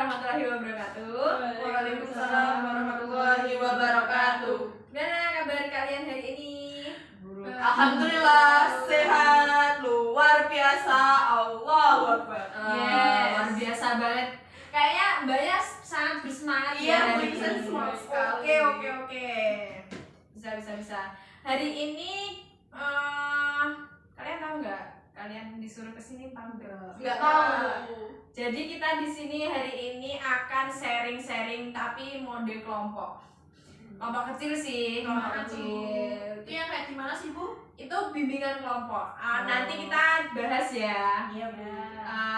warahmatullahi wabarakatuh. Waalaikumsalam warahmatullahi wabarakatuh. Gimana kabar kalian hari ini? Alhamdulillah sehat, luar biasa, Allahu Akbar. Luar biasa banget. Kayaknya mbaknya sangat bersemangat Iya, ya hari bisa ini. semangat sekali. Oke. Bisa. Hari ini kalian tahu nggak? Kalian disuruh kesini tahu nggak? Nggak tahu. Jadi kita di sini hari ini akan sharing tapi mode kelompok. Kelompok kecil sih, kelompok kecil. Itu yang kayak gimana sih, Bu? Itu bimbingan kelompok. Nanti kita bahas ya. Iya, Bu.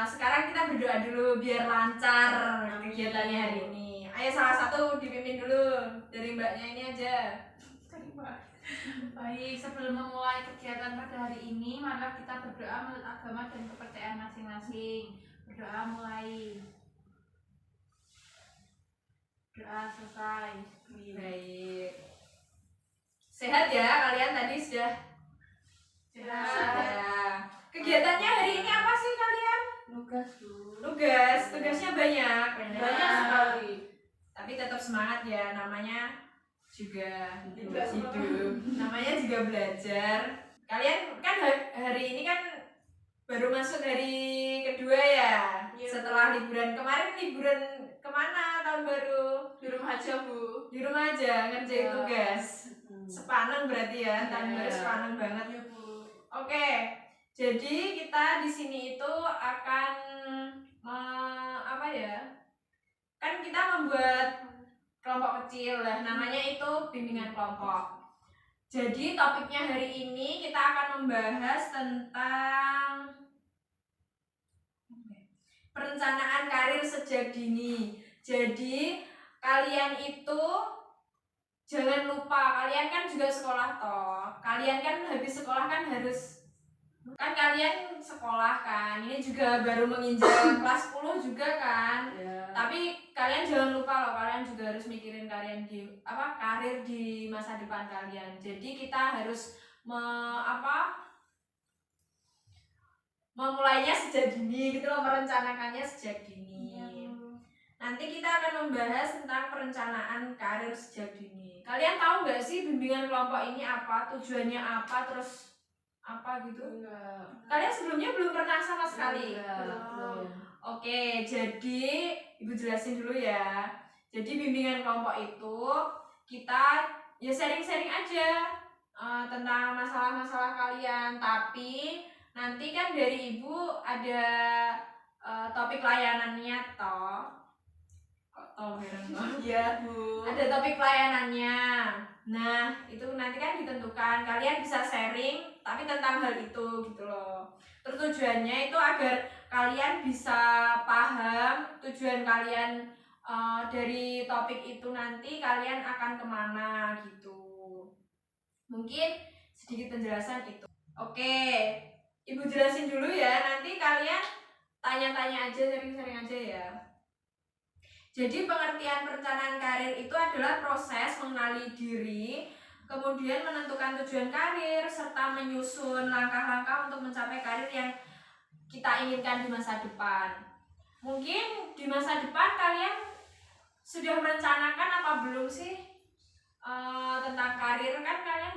Sekarang kita berdoa dulu biar lancar kegiatannya hari ini. Ayo salah satu dipimpin dulu dari mbaknya ini aja. Baik, sebelum memulai kegiatan pada hari ini, marilah kita berdoa menurut agama dan kepercayaan masing-masing. Berdoa mulai. Doa selesai. Baik. Sehat ya kalian tadi sudah? Sudah. Kegiatannya hari ini apa sih kalian? Nugas, Bu. Tugasnya banyak sekali. Tapi tetap semangat ya, namanya juga Juga hidup. Namanya juga belajar. Kalian kan hari ini kan baru masuk hari kedua ya. Iya. Setelah liburan kemarin, liburan kemana tahun baru? Di rumah aja, Bu. Di rumah aja ngerjain Iya. tugas. Sepaneng berarti ya, tahun baru sepaneng banget. Iya, Bu. Oke, jadi kita di sini itu akan apa ya? Kan kita membuat kelompok kecil lah, namanya itu bimbingan kelompok. Jadi topiknya hari ini kita akan membahas tentang perencanaan karir sejak dini. Jadi kalian itu jangan lupa, kalian kan juga sekolah toh. Kalian kan habis sekolah kan kalian sekolah kan. Ini juga baru menginjak kelas 10 juga kan. Iya. Tapi kalian jangan lupa loh, kalian juga harus mikirin karir di masa depan kalian. Jadi kita harus memulainya sejak dini gitu loh, merencanakannya sejak dini. Nanti kita akan membahas tentang perencanaan karir sejak dini. Kalian tahu nggak sih bimbingan kelompok ini apa, tujuannya apa, terus apa gitu? Enggak. Kalian sebelumnya belum pernah sama sekali? Belum. Oke, jadi Ibu jelasin dulu ya. Jadi bimbingan kelompok itu kita ya sharing-sharing aja tentang masalah-masalah kalian. Tapi nanti kan dari Ibu ada topik layanannya toh. Kok toh heran banget. Iya, Bu. Ada topik layanannya. Nah, itu nanti kan ditentukan. Kalian bisa sharing tapi tentang hal itu gitu loh. Terus tujuannya itu agar kalian bisa paham tujuan kalian dari topik itu, nanti kalian akan kemana gitu. Mungkin sedikit penjelasan itu. Oke, Ibu jelasin dulu ya. Nanti kalian tanya-tanya aja, sering-sering aja ya. Jadi pengertian perencanaan karir itu adalah proses mengenali diri, kemudian menentukan tujuan karir, serta menyusun langkah-langkah untuk mencapai karir yang kita inginkan di masa depan. Mungkin di masa depan kalian sudah merencanakan apa belum sih tentang karir? Kan kalian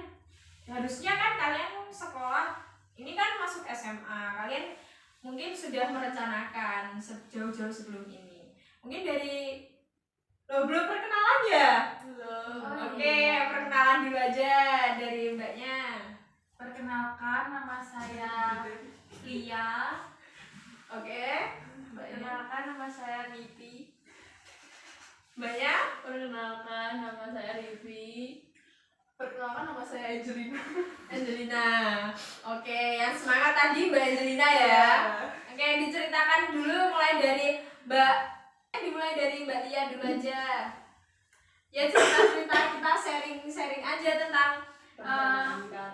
harusnya kan kalian sekolah, ini kan masuk SMA, kalian mungkin sudah merencanakan jauh-jauh sebelum ini. Mungkin dari belum perkenalan ya? Belum. Oke, perkenalan dulu aja dari mbaknya. Perkenalkan, nama saya Lia. Oke, mbaknya. Perkenalkan, nama saya Niti. Mbaknya? Perkenalkan, nama saya Rivi. Perkenalkan, nama saya Angelina. Oke, yang semangat tadi Mbak Angelina ya. Oke, diceritakan dulu mulai dari dimulai dari Mbak Lia dulu aja. Ya, cerita-cerita kita sharing aja tentang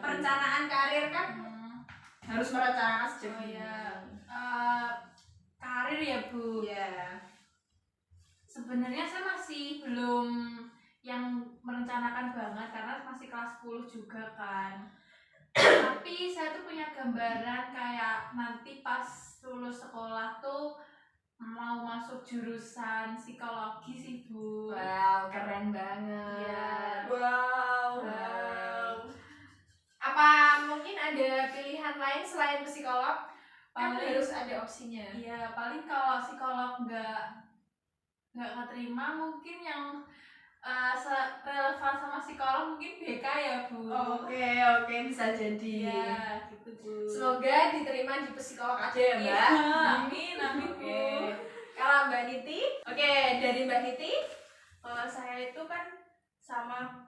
perencanaan karir kan. Harus merencanakan sejak dini. Karir ya, Bu. Ya. Sebenarnya saya masih belum yang merencanakan banget karena masih kelas 10 juga kan. Tapi saya tuh punya gambaran kayak nanti pas lulus sekolah tuh mau masuk jurusan psikologi sih Bu. Wow, keren banget. Iya. Wow. Wow. Apa mungkin ada pilihan lain selain psikolog? Kan Paling- harus ada opsinya. Iya, paling kalau psikolog nggak keterima mungkin yang relevan sama psikolog mungkin BK ya Bu. Oke, bisa jadi. Iya, gitu Bu. Semoga diterima di psikolog aja ya, Mbak. Iya, amin Bu. Oke. Kalau Mbak Niti? Oke, dari Mbak Niti? Kalau saya itu kan sama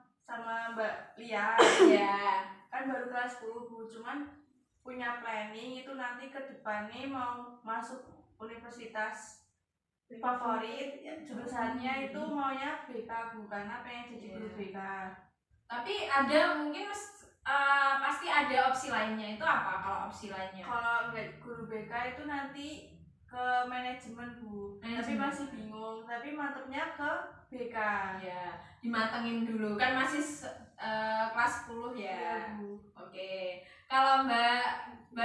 Mbak Lia, Ya. kan baru kelas 10 Bu, cuman punya planning itu nanti ke depannya mau masuk universitas favorit, jurusannya itu maunya BK Bu, karena pengen jadi guru BK. Tapi ada mungkin pasti ada opsi lainnya. Itu apa kalau opsi lainnya? Kalau nggak guru BK itu nanti ke manajemen Bu, tapi Manajemen. masih bingung, tapi mantepnya ke BK. Ya, dimatengin dulu. Kan masih kelas 10 ya. Iya Bu. Oke. Kalau Mbak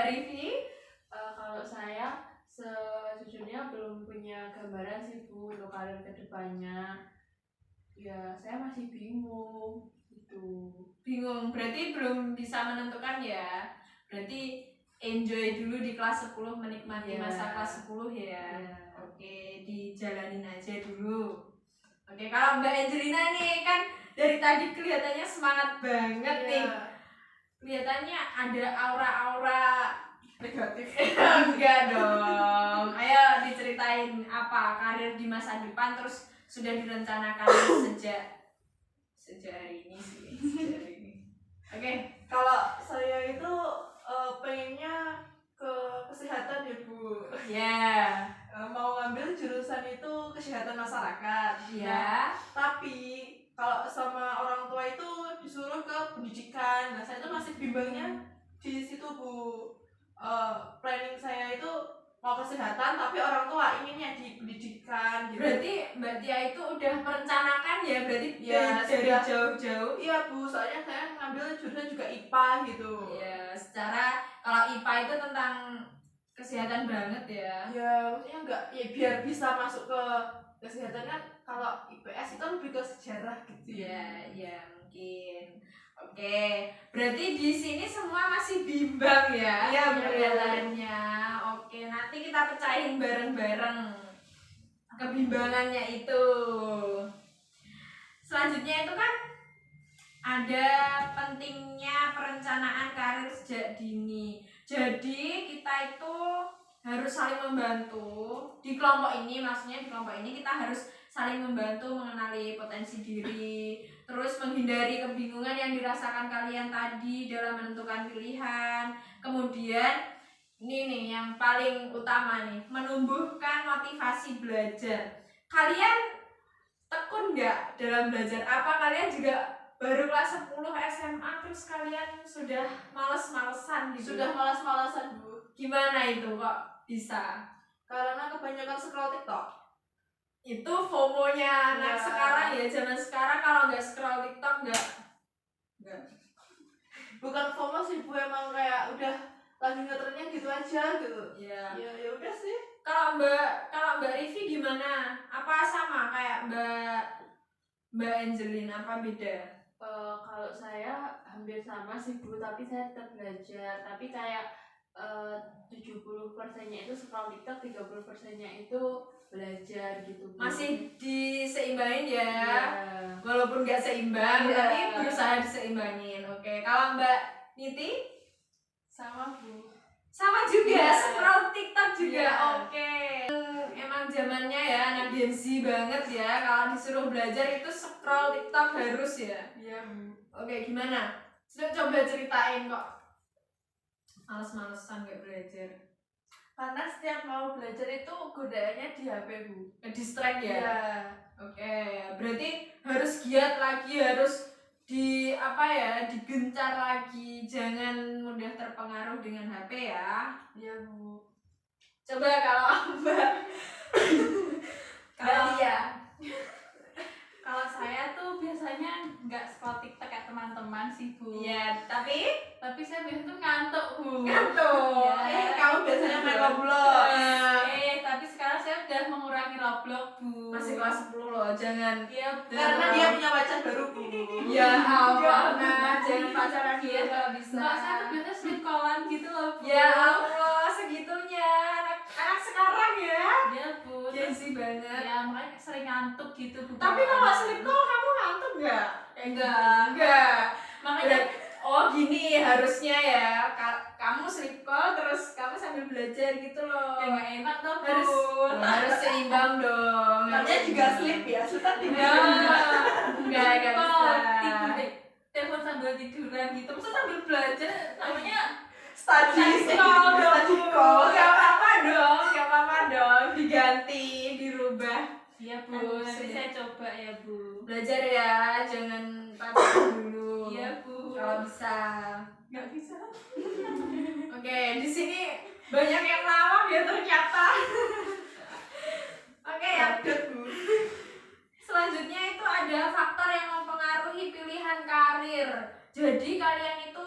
Rivi? Kalau saya sejujurnya belum punya gambaran sih Bu untuk karir kedepannya. Ya saya masih bingung gitu. Bingung, berarti belum bisa menentukan ya. Berarti enjoy dulu di kelas 10, menikmati Iya. masa kelas 10 ya. Iya. Oke, dijalanin aja dulu. Oke, kalau Mbak Angelina nih kan dari tadi kelihatannya semangat banget nih. Kelihatannya ada aura-aura Negatif. enggak dong. Ayo diceritain apa karir di masa depan terus sudah direncanakan sejak hari ini sih. Sejak hari ini. Oke. Kalau saya itu pengennya ke kesehatan ya Bu. Ya. Mau ngambil jurusan itu kesehatan masyarakat. Ya. Tapi kalau sama orang tua itu disuruh ke pendidikan. Nah saya itu masih bimbangnya di situ Bu. Planning saya itu mau kesehatan tapi orang tua inginnya di pendidikan gitu. Berarti Mbak Tia itu udah merencanakan ya, berarti Ya, dari sudah. jauh-jauh. Iya Bu, soalnya saya ngambil jurusan juga IPA gitu. Ya, secara kalau IPA itu tentang kesehatan banget ya. Ya maksudnya enggak ya biar bisa masuk ke kesehatan kan. Kalau IPS itu lebih ke sejarah gitu Ya, ya mungkin. Oke, berarti di sini semua masih bimbang ya? Iya, betul. Kelihatannya. Oke, nanti kita pecahin bareng-bareng kebimbangannya itu. Selanjutnya itu kan ada pentingnya perencanaan karir sejak dini. Jadi kita itu harus saling membantu di kelompok ini, maksudnya di kelompok ini kita harus saling membantu mengenali potensi diri, terus menghindari kebingungan yang dirasakan kalian tadi dalam menentukan pilihan. Kemudian ini nih yang paling utama nih, menumbuhkan motivasi belajar. Kalian tekun nggak dalam belajar? Apa kalian juga baru kelas 10 SMA terus kalian sudah males-malesan gitu? Sudah malas-malasan Bu. Gimana itu kok bisa? Karena kebanyakan scroll TikTok. Itu FOMO-nya anak Ya. sekarang ya, zaman sekarang kalau nggak scroll TikTok nggak. Bukan FOMO sih Bu, emang kayak udah lagi ngetrennya gitu aja gitu. Ya. Ya udah sih. Kalau Mbak Rivi gimana? Apa sama kayak Mbak Angelin, apa beda? Kalau saya hampir sama sih Bu, tapi saya tetap belajar. Tapi kayak 70%-nya itu scroll TikTok, 30%-nya itu belajar gitu Bu. Masih diseimbangin ya. Iya. Walaupun nggak seimbang, Iya. tapi berusaha diseimbangin. Oke, kalau Mbak Niti Sama Bu. sama juga, Iya. scroll TikTok juga. Iya. Oke. Emang zamannya ya anak Gen Z banget ya. Kalau disuruh belajar itu scroll TikTok harus ya. Iya Bu. Oke, gimana? Sudah coba ceritain kok. Males-malesan nggak belajar. Karena setiap mau belajar itu godaannya di HP Bu. Ke-distract ya. Iya. Oke, berarti harus giat lagi, harus digencar lagi, jangan mudah terpengaruh dengan HP ya. Iya Bu. Coba kalau Mbak Kalau- Mbak Lia. Kalau saya tuh biasanya nggak scroll TikTok kayak teman-teman sih Bu. Iya, tapi Tapi saya biasanya tuh ngantuk Bu. ngantuk. Iya. Kamu biasanya main Roblox. Tapi sekarang saya udah Bu. Masih kelas 10 loh, jangan. Iya Bu. Karena dia punya pacar baru, Bu. Ya Allah, nah, jangan pacaran dia kalau bisa. Enggak, saya tuh biasanya sleep callan gitu loh Bu. Ya Allah, segitunya anak sekarang ya. Iya Bu. Gen Z banget. Ya makanya sering ngantuk gitu Bu. Tapi kalau sleep call kamu ngantuk nggak? Enggak. Enggak. Makanya Oh gini harusnya ya, kamu sleep call terus kamu sambil belajar gitu loh. ya nggak enak tuh Bu. Harus seimbang dong. Namanya juga sleep ya, suka Ya, tidur. enggak Kalau bisa. tidur telepon sambil tiduran gitu, masa sambil belajar namanya Study call dong. study call. Gak apa-apa dong, gak apa-apa dong, diganti, dirubah. Iya Bu, nanti saya coba ya Bu. Belajar ya, jangan pacaran dulu. Iya Bu. Kalau bisa. Nggak bisa. Oke, di sini banyak yang lawak ya ternyata. Oke, yang Padat, Bu. selanjutnya itu ada faktor yang mempengaruhi pilihan karir. Jadi kalian itu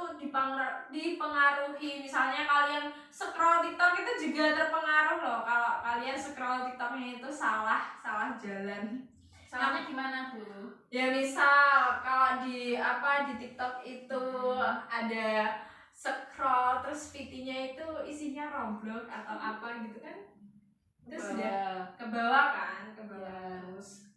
dipengaruhi, misalnya kalian scroll TikTok itu juga terpengaruh loh. Kalau kalian scroll TikToknya itu salah jalan. Salahnya gimana Bu? Ya misal kalau di TikTok itu ada scroll terus feed-nya itu isinya Roblox atau apa gitu kan. Itu sudah ke bawah kan, ke bawah Ya. terus.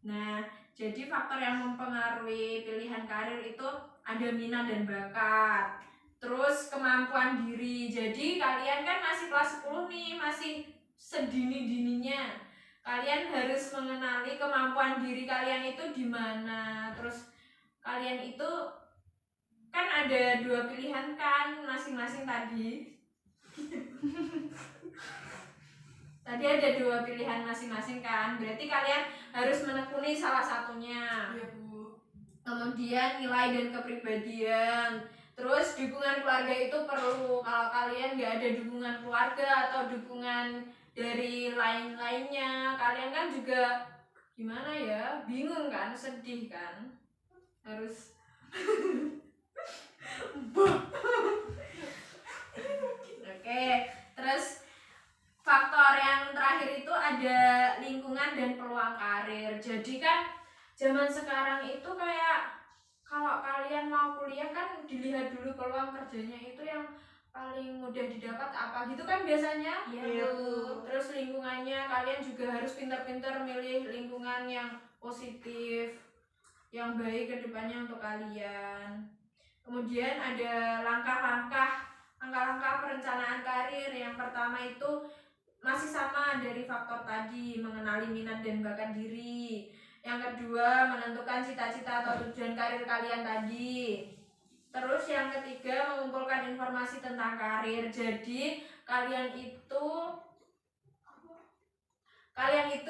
Nah, jadi faktor yang mempengaruhi pilihan karir itu ada minat dan bakat. Terus kemampuan diri. Jadi kalian kan masih kelas 10 nih, masih sedini-dininya. Kalian harus mengenali kemampuan diri kalian itu di mana. Terus kalian itu kan ada 2 pilihan kan masing-masing tadi. Tadi ada 2 pilihan masing-masing kan. Berarti kalian harus menekuni salah satunya. Iya, Bu. Kemudian nilai dan kepribadian. Terus dukungan keluarga itu perlu. Kalau kalian nggak ada dukungan keluarga atau dukungan dari lain-lainnya, kalian kan juga gimana ya, bingung kan, sedih kan, harus Oke, terus faktor yang terakhir itu ada lingkungan dan peluang karir. Jadi kan zaman sekarang itu kayak kalau kalian mau kuliah kan dilihat dulu peluang kerjanya itu yang paling mudah didapat apa gitu kan biasanya. Iya, Bu. Terus lingkungannya kalian juga harus pintar-pintar milih lingkungan yang positif, yang baik ke depannya untuk kalian. Kemudian ada langkah-langkah perencanaan karir. Yang pertama itu masih sama dari faktor tadi, mengenali minat dan bakat diri. Yang kedua, menentukan cita-cita atau tujuan karir kalian tadi. Terus yang ketiga, mengumpulkan informasi tentang karir. Jadi kalian itu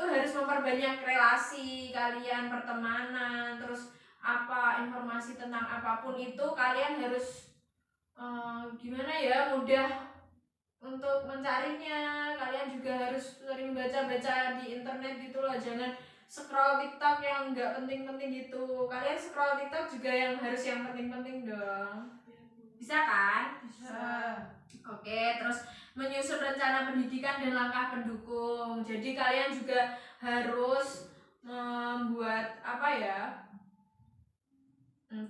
harus memperbanyak relasi kalian, pertemanan, terus informasi tentang apapun itu kalian harus gimana ya, mudah untuk mencarinya. Kalian juga harus sering baca-baca di internet gitu loh, jangan scroll TikTok yang nggak penting-penting gitu. Kalian scroll TikTok juga yang harus yang penting-penting dong. Bisa kan? Bisa. Oke, terus menyusun rencana pendidikan dan langkah pendukung. Jadi kalian juga harus membuat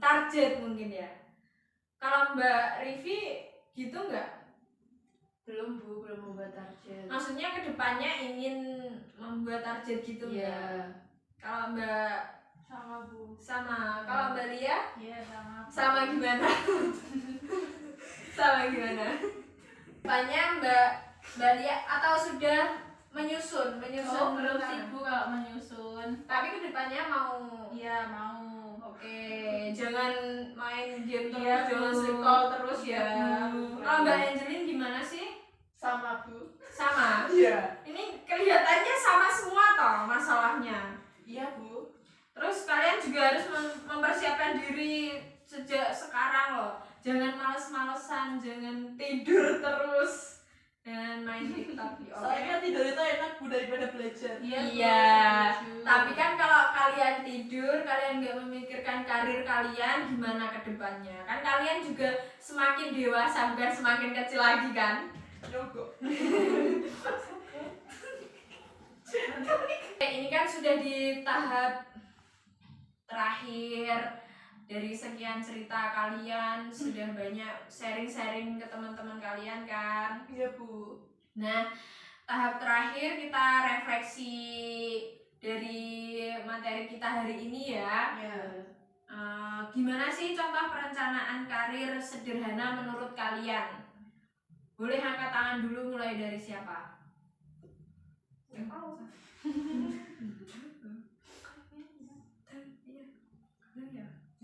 target mungkin ya. Kalau Mbak Rivi gitu nggak? Belum Bu, belum membuat target. Maksudnya kedepannya ingin membuat target gitu Iya. nggak? Kalau Mbak Sama Bu. sama, kalau Mbak Lia Iya sama. sama gimana? Sama gimana? Depannya Mbak Lia atau sudah menyusun Oh, belum rencana? sih Bu kalau menyusun. Tapi kedepannya mau. Iya mau. Oke, jangan main game terus, Iya, jangan Bu. sleep call terus ya. Iya, Bu. Kalau Mbak Angelin gimana sih? Sama, Bu. Sama. Iya. Ini kelihatannya sama semua toh masalahnya. Iya, Bu. Terus kalian juga harus mempersiapkan diri sejak sekarang loh. Jangan males-malesan, jangan tidur terus dan main TikTok. Oke. Soalnya tidur itu enak, Bu, daripada belajar. Iya. Bu, Iya, setuju. tapi kan kalau kalian tidur, kalian nggak memikirkan karir kalian gimana ke depannya. Kan kalian juga semakin dewasa, bukan semakin kecil lagi kan? Nyogok. Ini kan sudah di tahap terakhir dari sekian cerita kalian, sudah banyak sharing-sharing ke teman-teman kalian kan. Iya Bu. Nah, tahap terakhir kita refleksi dari materi kita hari ini ya. Ya. Gimana sih contoh perencanaan karir sederhana menurut kalian? Boleh angkat tangan dulu, mulai dari siapa?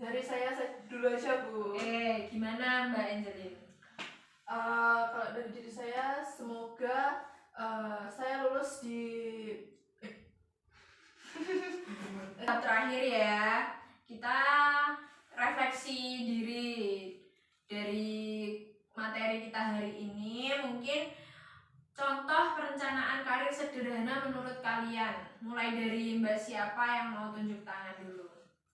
Dari saya dulu aja Bu. Gimana Mbak Angelin? Kalau dari diri saya, semoga saya lulus di Tahap terakhir ya, kita refleksi diri dari materi kita hari ini. Mungkin contoh perencanaan karir sederhana menurut kalian. Mulai dari Mbak siapa yang mau tunjuk tangan dulu?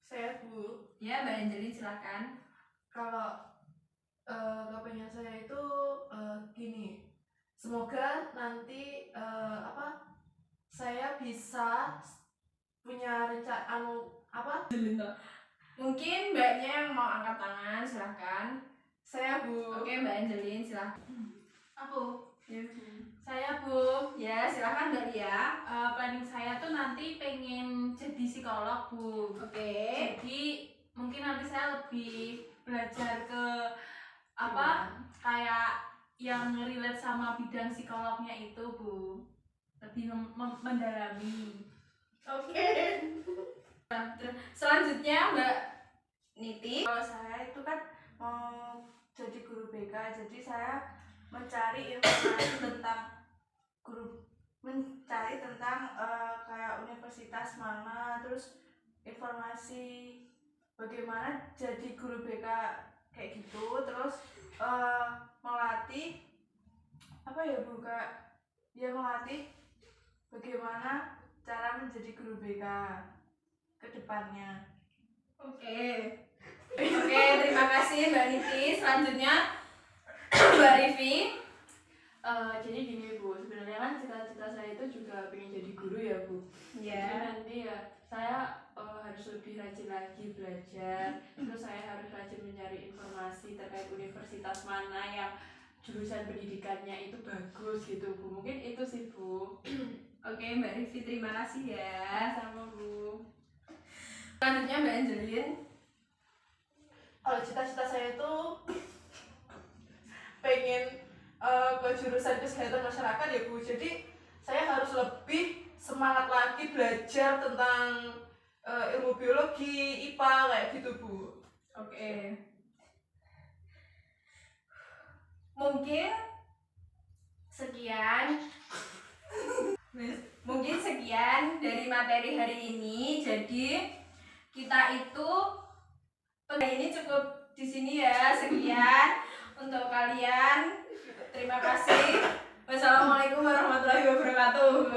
saya Bu. Ya, Mbak Angelin silakan. Kalau kepengen saya itu gini, semoga nanti saya bisa punya rencana Mungkin Mbaknya yang mau angkat tangan, silakan. saya Bu. Oke, Mbak Angelin silakan. Aku, Ya, saya Bu. ya silakan Mbak Lia. Planning saya tuh nanti pengen jadi psikolog Bu. Oke. Jadi mungkin nanti saya lebih belajar ke kayak yang relate sama bidang psikolognya itu Bu, lebih mendalami. Oke. Selanjutnya Mbak Niti. Kalau saya itu kan mau jadi guru BK, jadi saya mencari informasi tentang kayak universitas mana, terus informasi bagaimana jadi guru BK kayak gitu, terus melatih melatih bagaimana cara menjadi guru BK ke depannya. Oke, terima kasih Mbak Niti. Selanjutnya Mbak Rivi. Jadi gini Bu, sebenarnya kan cita-cita saya itu juga pengen jadi guru ya Bu. Jadi nanti ya saya harus lebih rajin lagi belajar, terus saya harus rajin mencari informasi terkait universitas mana yang jurusan pendidikannya itu bagus gitu Bu. Mungkin itu sih Bu. Oke, Mbak Rivi, terima kasih ya. Sama Bu. Selanjutnya Mbak Angelin. Kalau cita-cita saya itu pengen ke jurusan kesehatan masyarakat ya Bu. Jadi saya harus lebih semangat lagi belajar tentang ilmu biologi, IPA kayak gitu Bu. Oke. Mungkin sekian dari materi hari ini. Jadi kita itu ini cukup di sini ya. Sekian untuk kalian. Terima kasih. Wassalamualaikum warahmatullahi wabarakatuh.